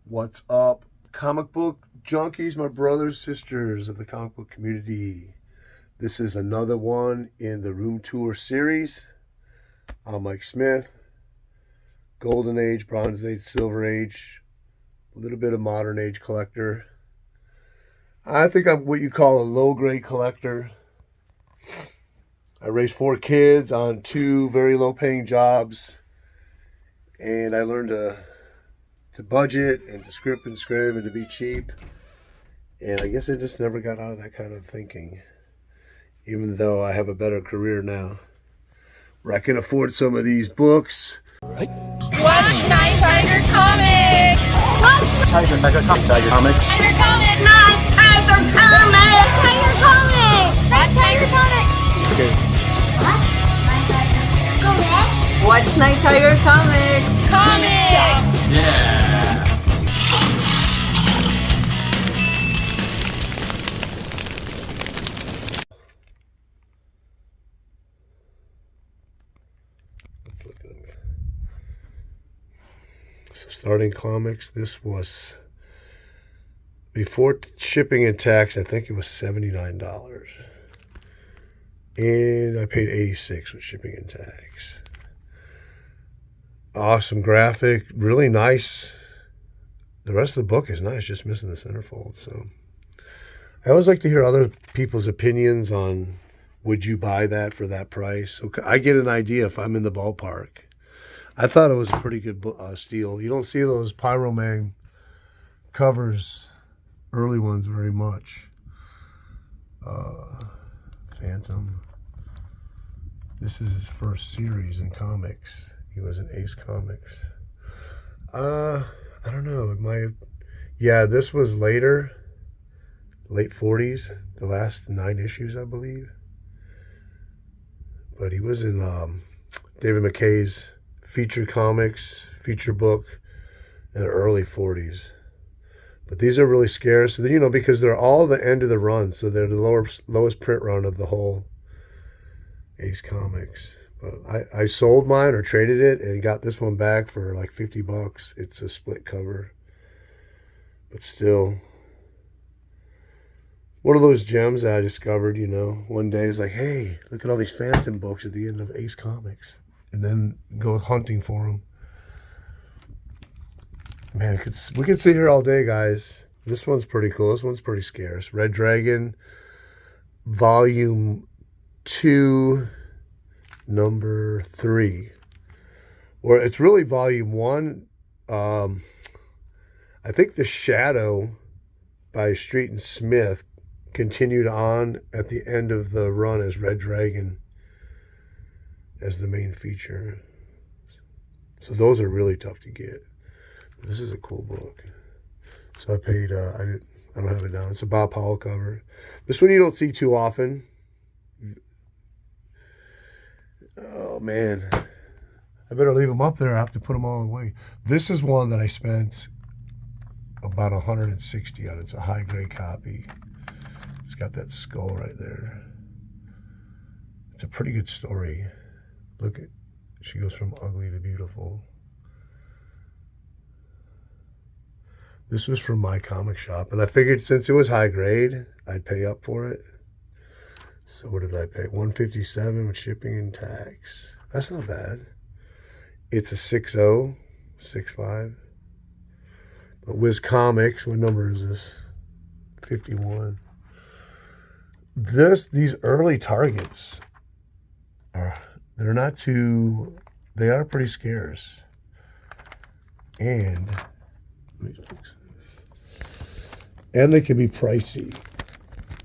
What's up, comic book junkies, my brothers, sisters of the comic book community? This is another one in the room tour series. I'm Mike Smith. Golden Age, Bronze Age, Silver Age, a little bit of modern age collector. I think I'm what you call a low grade collector. I raised 4 kids on 2 very low paying jobs, and I learned to budget and to script and scrim and to be cheap. And I guess I just never got out of that kind of thinking, even though I have a better career now, where I can afford some of these books. Watch Night Tiger Comics! Tiger Comics. Tiger Comics! Night Tiger Comics! Tiger Comics! Night Tiger Comics! Okay. Watch Night Tiger Comics! Comics! Yeah. Let's look at them. So starting comics, this was before shipping and tax. I think it was $79, and I paid $86 with shipping and tax. Awesome graphic, really nice. The rest of the book is nice, just missing the centerfold. So I always like to hear other people's opinions on, would you buy that for that price? So I get an idea if I'm in the ballpark. I thought it was a pretty good steal. You don't see those Pyroman covers, early ones, very much. Phantom. This is his first series in comics. He was in Ace Comics. I don't know. Yeah, this was later, late 40s, the last 9 issues, I believe. But he was in David McKay's feature comics, feature book in the early 40s. But these are really scarce, because they're all the end of the run, so they're the lowest print run of the whole Ace Comics. But I sold mine or traded it and got this one back for like $50. It's a split cover. But still, one of those gems that I discovered, one day is like, hey, look at all these Phantom books at the end of Ace Comics. And then go hunting for them. Man, we could sit here all day, guys. This one's pretty cool. This one's pretty scarce. Red Dragon, Volume 2, Number 3. Or it's really Volume 1. I think The Shadow by Street and Smith continued on at the end of the run as Red Dragon as the main feature. So those are really tough to get. This is a cool book. So I paid, I don't have it down. It's a Bob Powell cover. This one you don't see too often. Oh, man. I better leave them up there. I have to put them all away. This is one that I spent about $160 on. It's a high-grade copy. It's got that skull right there. It's a pretty good story. Look at, she goes from ugly to beautiful. This was from my comic shop, and I figured since it was high grade, I'd pay up for it. So what did I pay? $157 with shipping and tax. That's not bad. It's a 6.0, 6.5. But Wiz Comics, what number is this? 51. These early targets they are pretty scarce. And let me fix this. And they can be pricey.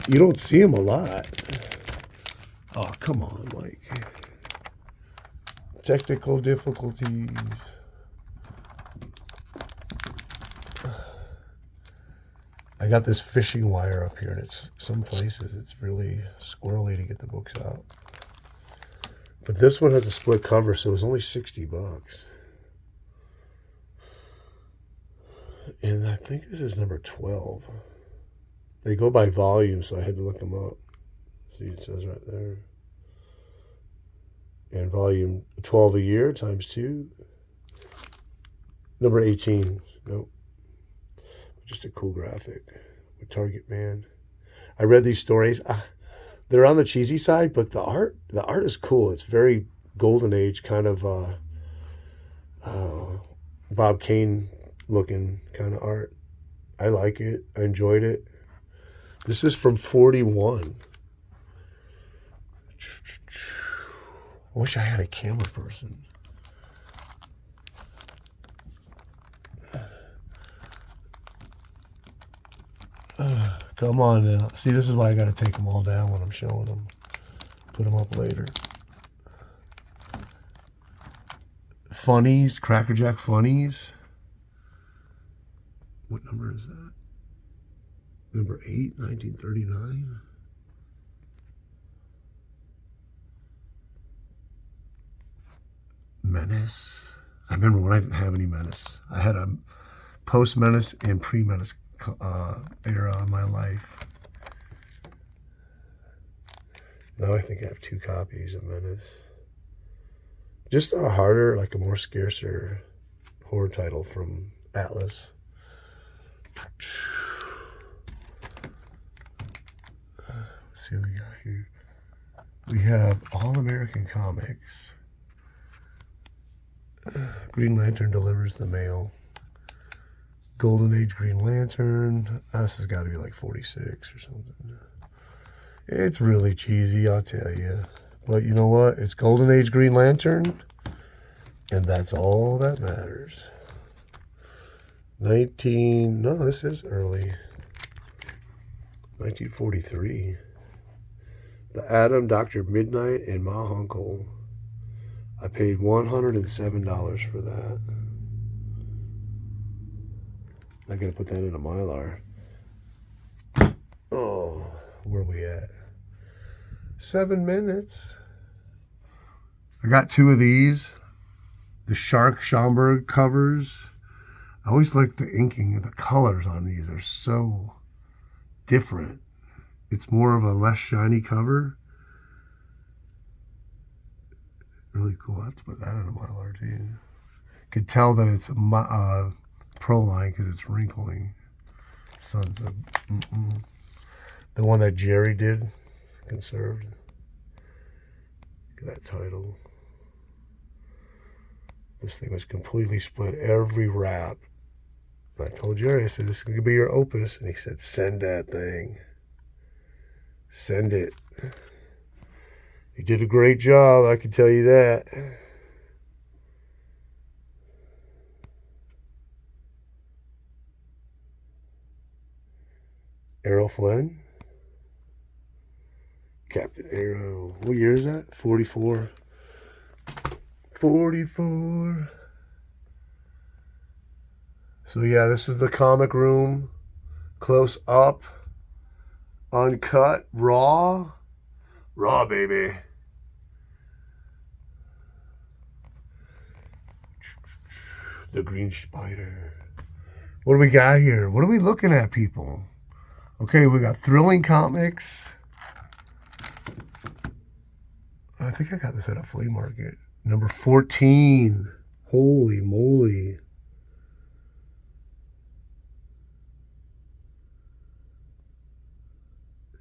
You don't see them a lot. Oh, come on, Mike. Technical difficulties. I got this fishing wire up here, and it's some places it's really squirrely to get the books out. But this one has a split cover, so it was only $60. And I think this is number 12. They go by volume, so I had to look them up. See, it says right there. And volume 12 a year times 2. Number 18. Nope. Just a cool graphic with Target Man. I read these stories. They're on the cheesy side, but the art is cool. It's very golden age kind of Bob Kane looking kind of art. I like it. I enjoyed it. This is from 41. I wish I had a camera person. Come on now. See, this is why I got to take them all down when I'm showing them. Put them up later. Funnies, Cracker Jack Funnies. What number is that? Number 8, 1939. Menace. I remember when I didn't have any Menace. I had a post-Menace and pre-Menace era in my life. Now I think I have 2 copies of Menace. Just a harder, like a more scarcer horror title from Atlas. Let's see what we got here. We have All American Comics. Green Lantern delivers the mail. Golden Age Green Lantern. This has got to be like 46 or something. It's really cheesy, I'll tell you. But you know what? It's Golden Age Green Lantern, and that's all that matters. No, this is early. 1943. The Atom, Dr. Midnight, and Ma Hunkel. I paid $107 for that. I gotta put that in a Mylar. Oh, where are we at? 7 minutes. I got 2 of these. The Shark Schomburg covers. I always like the inking and the colors on these are so different. It's more of a less shiny cover. Really cool. I have to put that in a Mylar too. Could tell that it's a Pro Line because it's wrinkling. Sons of the one that Jerry did, conserved. Look at that title. This thing was completely split. Every wrap. I told Jerry, I said, this is going to be your opus. And he said, send that thing. Send it. You did a great job, I can tell you that. Errol Flynn. Captain Arrow. What year is that? 44. 44. So yeah, this is the comic room. Close up. Uncut. Raw. Raw, baby. The Green Spider. What do we got here? What are we looking at, people? Okay, we got Thrilling Comics. I think I got this at a flea market. Number 14. Holy moly.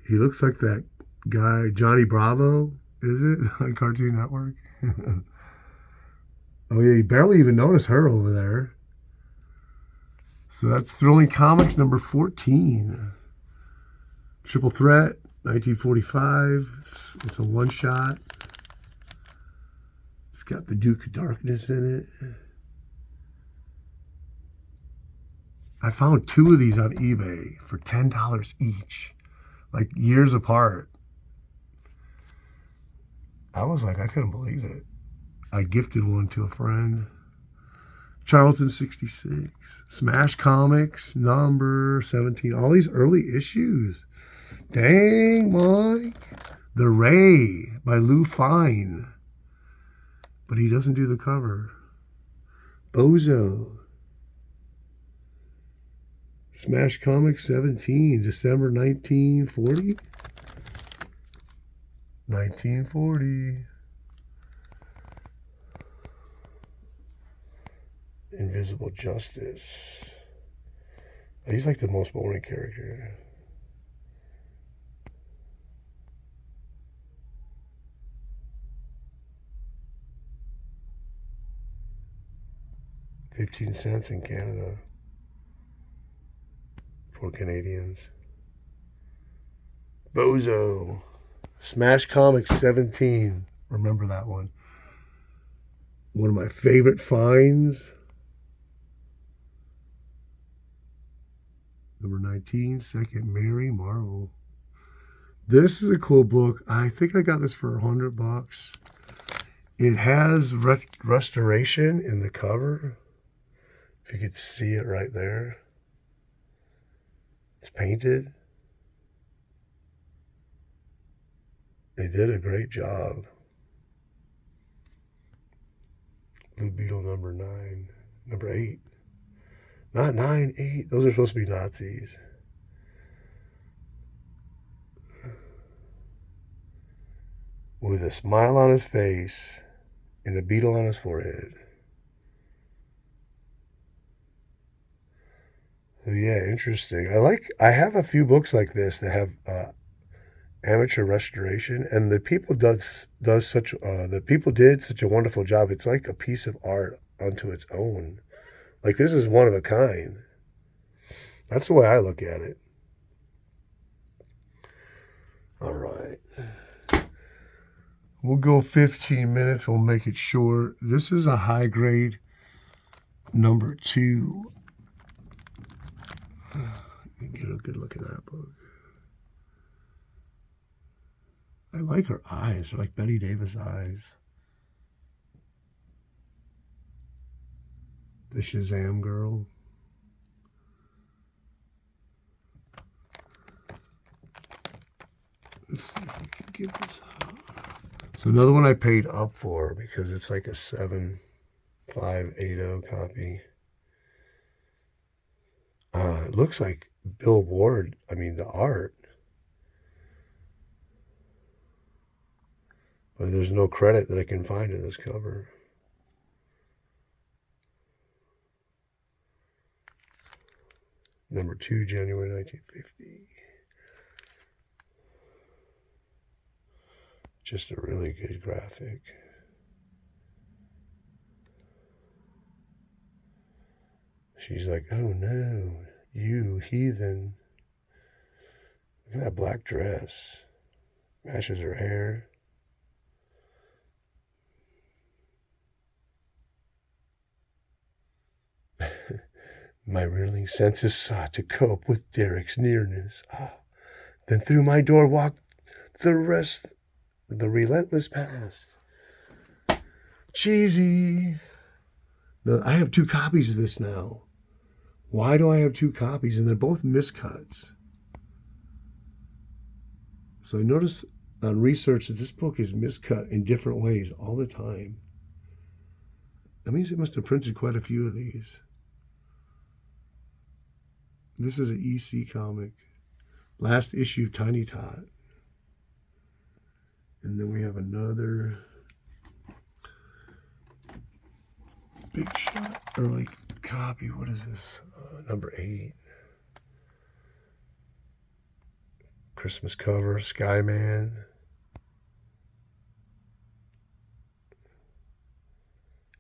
He looks like that guy, Johnny Bravo, is it? On Cartoon Network? Oh yeah, you barely even notice her over there. So that's Thrilling Comics number 14. Triple Threat, 1945. It's a one-shot. It's got the Duke of Darkness in it. I found 2 of these on eBay for $10 each, like years apart. I was like, I couldn't believe it. I gifted one to a friend. Charlton 66. Smash Comics, number 17. All these early issues. Dang, Mike. The Ray by Lou Fine. But he doesn't do the cover. Bozo. Smash Comics 17, December 1940. 1940. Invisible Justice. He's like the most boring character. $0.15 in Canada for Canadians. Bozo. Smash Comics 17. Remember that one. One of my favorite finds. Number 19, Second Mary Marvel. This is a cool book. I think I got this for $100. It has restoration in the cover. If you could see it right there. It's painted. They did a great job. Blue Beetle number 9. Number 8. Not 9, 8. Those are supposed to be Nazis. With a smile on his face and a beetle on his forehead. So yeah, interesting. I have a few books like this that have amateur restoration, and the people did such a wonderful job. It's like a piece of art unto its own. Like, this is one of a kind. That's the way I look at it. All right. We'll go 15 minutes. We'll make it short. This is a high grade number 2. Get a good look at that book. I like her eyes. They're like Betty Davis eyes. The Shazam girl. Let's see if we can get this out. So another one I paid up for because it's like a 7580 copy. It looks like Bill Ward. I mean, the art. But there's no credit that I can find in this cover. Number 2, January 1950. Just a really good graphic. She's like, oh no, you heathen. Look at that black dress. Matches her hair. My reeling senses sought to cope with Derek's nearness. Then through my door walked the relentless past. Cheesy. Now, I have 2 copies of this now. Why do I have 2 copies? And they're both miscuts. So I noticed on research that this book is miscut in different ways all the time. That means it must have printed quite a few of these. This is an EC comic. Last issue of Tiny Tot. And then we have another Big Shot early copy. What is this? Number 8. Christmas cover, Skyman.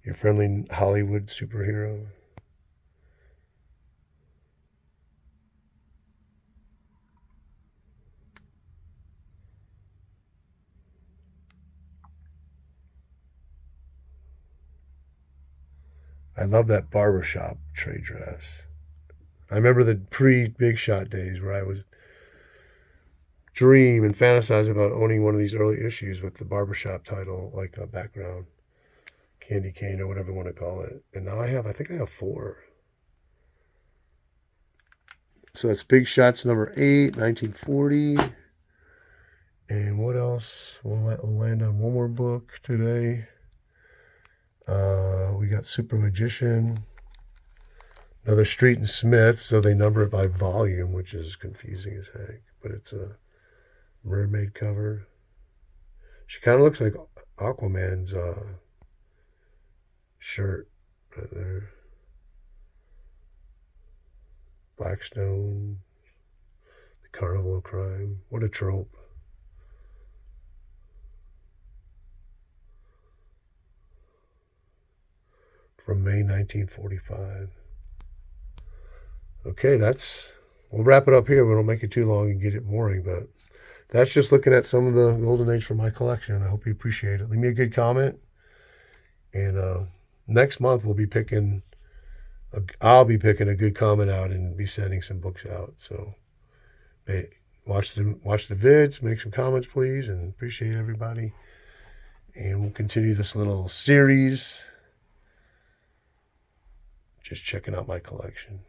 Your friendly Hollywood superhero. I love that barbershop trade dress. I remember the pre-Big Shot days where I would dream and fantasize about owning one of these early issues with the barbershop title, like a background, candy cane or whatever you want to call it. And now I think I have 4. So that's Big Shots number 8, 1940. And what else? We'll land on one more book today. We got Super Magician, another Street and Smith, so they number it by volume, which is confusing as heck, but it's a mermaid cover. She kind of looks like Aquaman's shirt right there. Blackstone, the Carnival of Crime. What a trope. From May 1945. Okay, we'll wrap it up here. We don't make it too long and get it boring, but that's just looking at some of the Golden Age from my collection. I hope you appreciate it. Leave me a good comment. And next month I'll be picking a good comment out and be sending some books out. So hey, watch the vids, make some comments, please, and appreciate everybody. And we'll continue this little series. Just checking out my collection.